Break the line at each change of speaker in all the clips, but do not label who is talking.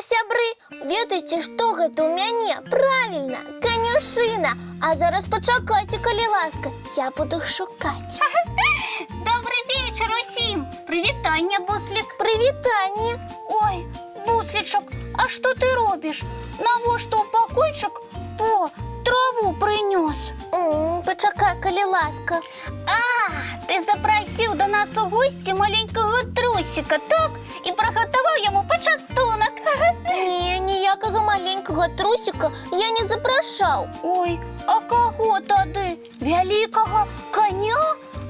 сябры, ведаеце, што гэта ў мяне? Правільна, канюшына. А зараз пачакайце, калі ласка, я буду шукаць.
Добрый вечер усім! Привітання, Буслік!
Прывітанне!
Ой, Буслічок, а што ты робіш? Навошта ў пакойчык? О, траву прынёс.
Пачакай, калі ласка.
Ты запрасіў да нас у госці маленькага трусіка, так? І прыгатаваў яму пачастунак.
Не, ніякага маленькага трусіка я не запрашаў.
Ой, а каго тады? Вялікага коня?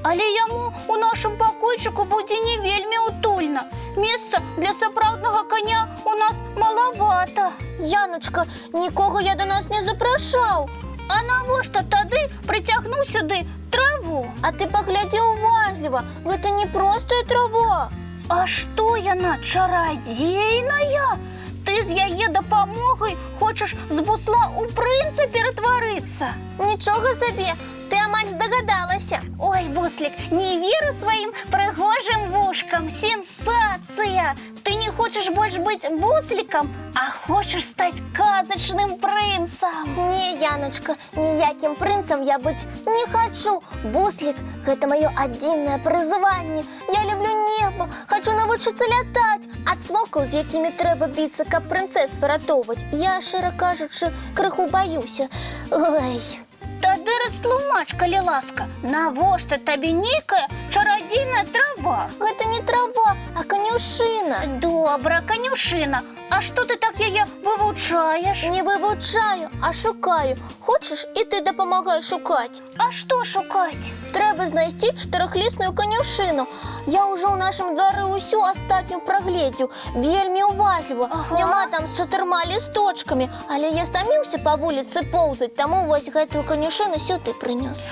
Але яму у нашым пакойчыку будзе не вельмі утульна. Месца для сапраўднага коня у нас малавата.
Яночка, нікога я да нас не запрашаў.
А навошта тады прыцягнуў сюды траву?
А ты паглядзі уважліва, гэта не простая трава.
А што яна, чарадзейная? Ты з яе дапамогай хочаш з бусла ў прынца ператварыцца?
Нічога сабе, ты амаль здагадалася.
Ой, Буслік, не веру сваім прыгожым вушкам. Сенсацыя! Ты не хочаш больш быць буслікам, а хочаш стаць казачным прынцам.
Не, Яночка, ніякім прынцам я быць не хачу. Буслік – гэта маё адзінае прызванне. Я люблю неба, хачу навучыцца лятаць. Ад смокаў, з якімі трэба біцца, каб прынцэс выратоўваць, я, шчыра кажучы, крыху баюся. Ой.
Тады растлумач, калі ласка, навошта табе нейкая чарадзейная трава?
Гэта не трава, а канюшына.
Добра, канюшына. А што ты так яе вывучаеш?
Не вывучаю, а шукаю. Хочаш, і ты дапамагай шукаць.
А што шукаць?
Трэба знайсці чатырохлісную канюшыну. Я ўжо ў нашым двары ўсю астатнюю прагледзеў. Вельмі уважліва. Няма там з 4 лісточкамі. Але я стаміўся па вуліцы поўзаць, таму вось гэтую канюшыну сюды прынёс.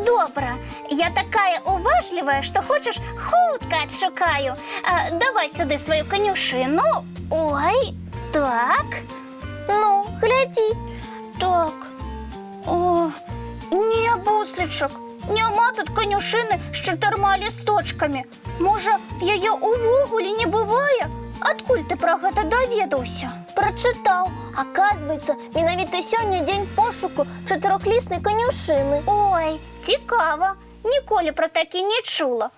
Добра. Я такая уважлівая, што хочаш, хутка адшукаю. Давай сюды сваю канюшыну. Ой, так.
Ну, глядзі.
Так. О, не, Буслічак. Няма тут канюшыны з 4 лісточкамі. Можа, яе ўвогуле не бывае? Адкуль ты пра гэта даведаўся?
Прачытаў. Аказваецца, менавіта сёння дзень пошуку чатырохліснай канюшыны.
Ой, цікава. Ніколі пра такі не чула.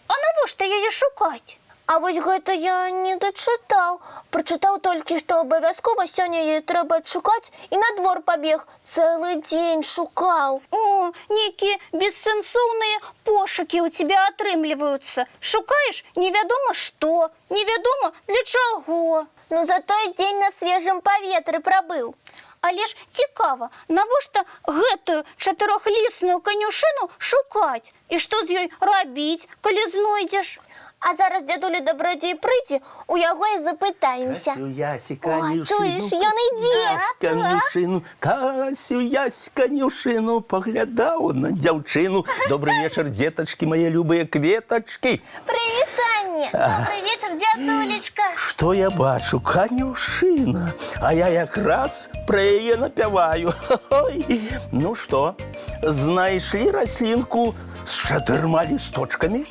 А навошта яе шукаць?
А вось гэта я не дачытаў. Прачытаў толькі, што абавязкова сёння яе трэба адшукаць, і на двор пабег. Цэлы дзень шукаў.
О, нейкія бессэнсоўныя пошукі ў цябе атрымліваюцца. Шукаеш невядома што, невядома для чаго.
Ну, за той дзень на свежым паветры прабыў.
Але ж цікава, навошта гэтую чатырохлісную канюшыну шукаць? І што з ёй рабіць, калі знойдзеш?
А зараз дзядуля дабрадзей прыйдзе, у яго і запытаемся.
Касю, Ясі,
О,
канюшыну.
чуеш, ён ідзе.
Канюшыну, Касю, Ясі, канюшыну, паглядаў на дзяўчыну. Добрый вечар, дзетачкі, мае любыя кветачкі.
Прывітанне.
Добрый вечар, дзядулечка.
Што я бачу? Канюшына. А я якраз пра яе напяваю. Ой. Ну што, знайшлі раслінку з 4 лісточкамі?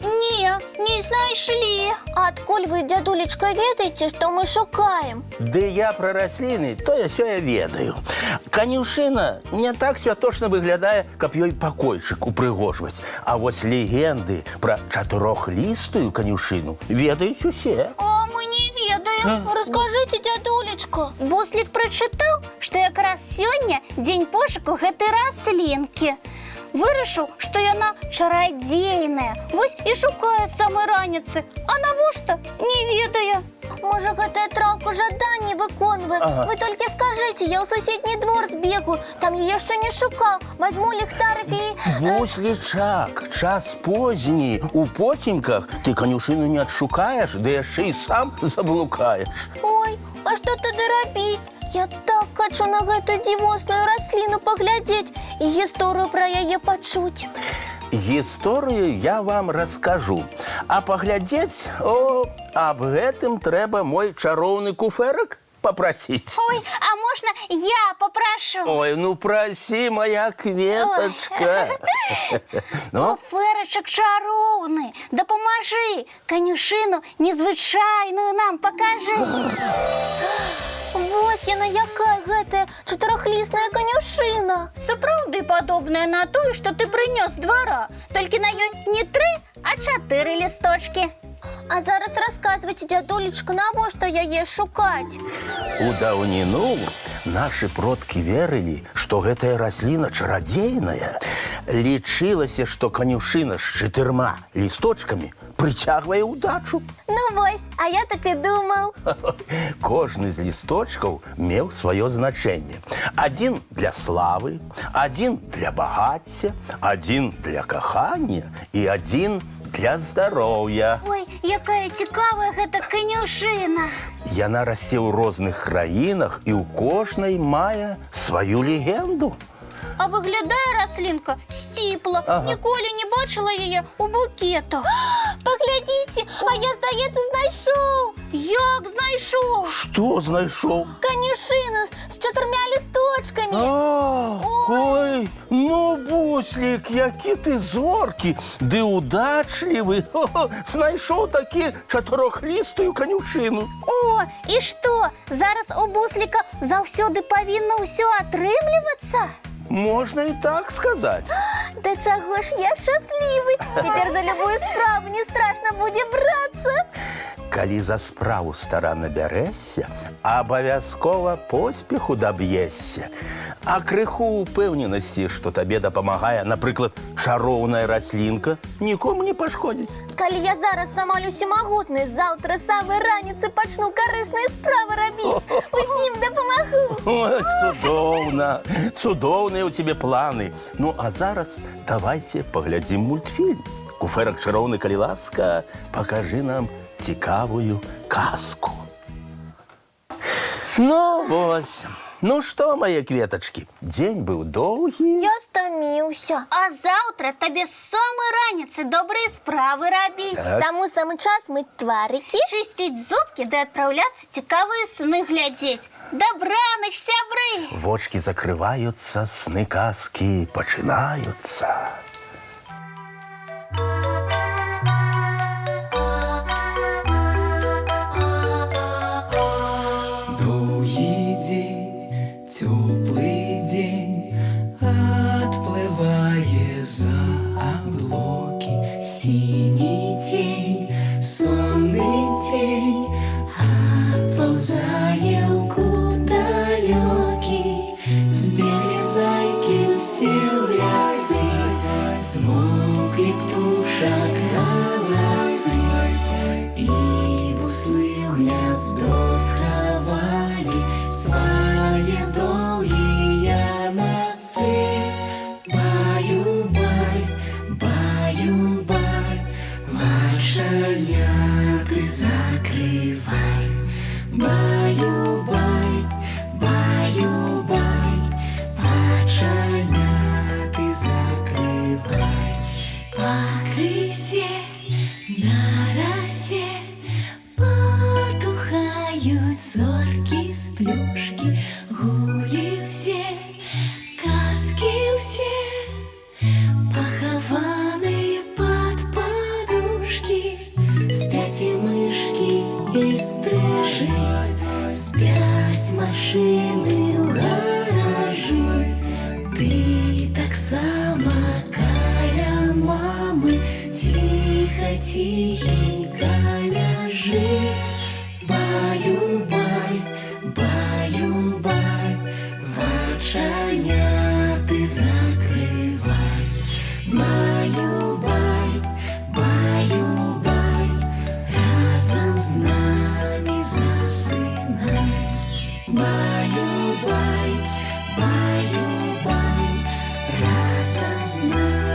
Не знайшлі.
Адкуль вы, дзядулечка, ведаеце, што мы шукаем?
Ды я пра расліны, то я сёе ведаю. Канюшына не так святочна выглядае, каб ёй пакойчык упрыгожваць. А вось легенды пра чатырохлістую канюшыну ведаюць усе.
А мы не ведаем.
Раскажыце, дзядулечка.
Буслік прачытаў, што якраз сёння дзень пошуку гэтай раслінкі. Вырашыў, што яна чарадзейная. Вось і шукае з самай раніцы. А навошта? Не ведае.
Можа, гэтая траўка жаданні выконвае. Вы толькі скажыце, я ў суседні двор збегу. Там я яшчэ не шукаў. Вазьму ліхтарык і...
Буслічак, час позні. У поцемках ты канюшыну не адшукаеш, ды яшчэ і сам заблукаеш.
Ой, а што тады рабіць? Я так хачу на гэту дзівосную расліну паглядзець і гісторыю пра яе пачуць.
Гісторыю я вам раскажу. А паглядзець, аб гэтым трэба мой чароўны куфэрак попросить?
Ой, а можно я попрошу?
Ой, ну проси, моя кветочка.
Куфэрачак чароўны, дапамажы, канюшыну незвычайную нам покажи.
Вось яна якая гэтая чатырохлістная канюшына.
Сапраўды падобная на тую, што ты прынёс з двара. Толькі на ёй не 3, а 4 лісточкі.
А зараз расказвайце, дзядулечка, навошта яе шукаць?
У даўніну нашы продкі верылі, што гэтая расліна чарадзейная. Лічылася, што канюшына з 4 лісточкамі прыцягвае ўдачу.
Ну вось, а я так і думаў.
Кожны з лісточкаў меў сваё значэнне. Адзін для славы, адзін для багацця, адзін для кахання і адзін для здароўя.
Ой, якая цікавая гэта канюшына.
Яна расце ў розных краінах і ў кожнай мае сваю легенду.
А выглядае раслінка сціпла. Ніколі не бачыла яе ў букетах.
Паглядзіце, а я, здаецца, знайшоў.
Як знайшоў?
Што знайшоў?
Канюшына з 4 лісточкамі.
Ой, ну, Буслік, які ты зоркі, ды удачлівы. Знайшоў такі 4лістую канюшыну.
О, і што? Зараз у Бусліка заўсёды павінна ўсё атрымлівацца?
Можна і так сказаць.
Да чаго ж я шчаслівы. Цяпер за любую справу не страшна будзе брацца.
Калі за справу старанна бярэшся, абавязкова поспеху даб'ешся. А крыху ўпэўненасці, што табе дапамагае, напрыклад, чароўная раслінка, нікому не пашкодзіць.
Калі я зараз сама усемагутны, заўтра самай раніцы пачну карысныя справы рабіць. Усім дапамагу.
Ой, цудоўна, цудоўныя ў цябе планы. Ну, а зараз давайце паглядзім мультфільм. Куфэрак чароўны, калі ласка, пакажы нам цікавую казку. Ну, вось. Ну што, мае кветачкі, дзень быў доўгі.
Я стаміўся.
А заўтра табе з самай раніцы добрыя справы рабіць.
Таму самы час мыць тварыкі.
Чысціць зубкі ды адпраўляцца цікавыя сны глядзець. Дабраныч, сябры!
Вочкі закрываюцца, сны казкі пачынаюцца.
Теплый день отплывая за облаки, синий тень, сонный тень отползая в далекий. Сбегли зайки все в лесы, смолкли птушек голосы, и буслы в гнездо сховали свои долгие носы. Баю-бай, баю-бай, вошаняты закрывай. Баю-бай, баю-бай, вошаняты закрывай. По крысе на росе потухают зорки с плюшки, гули все, казки все, похованные под подушки. Спят и мышки, и стрижи, спят машины в гаражи. Ты так само каля мамы, тихо-тихенько ляжи. Баю-бай, баю-бай, вочаняты закрывай. Баю-бай, баю-бай, разом с нами засынай. Баю-бай, баю-бай, разом с нами.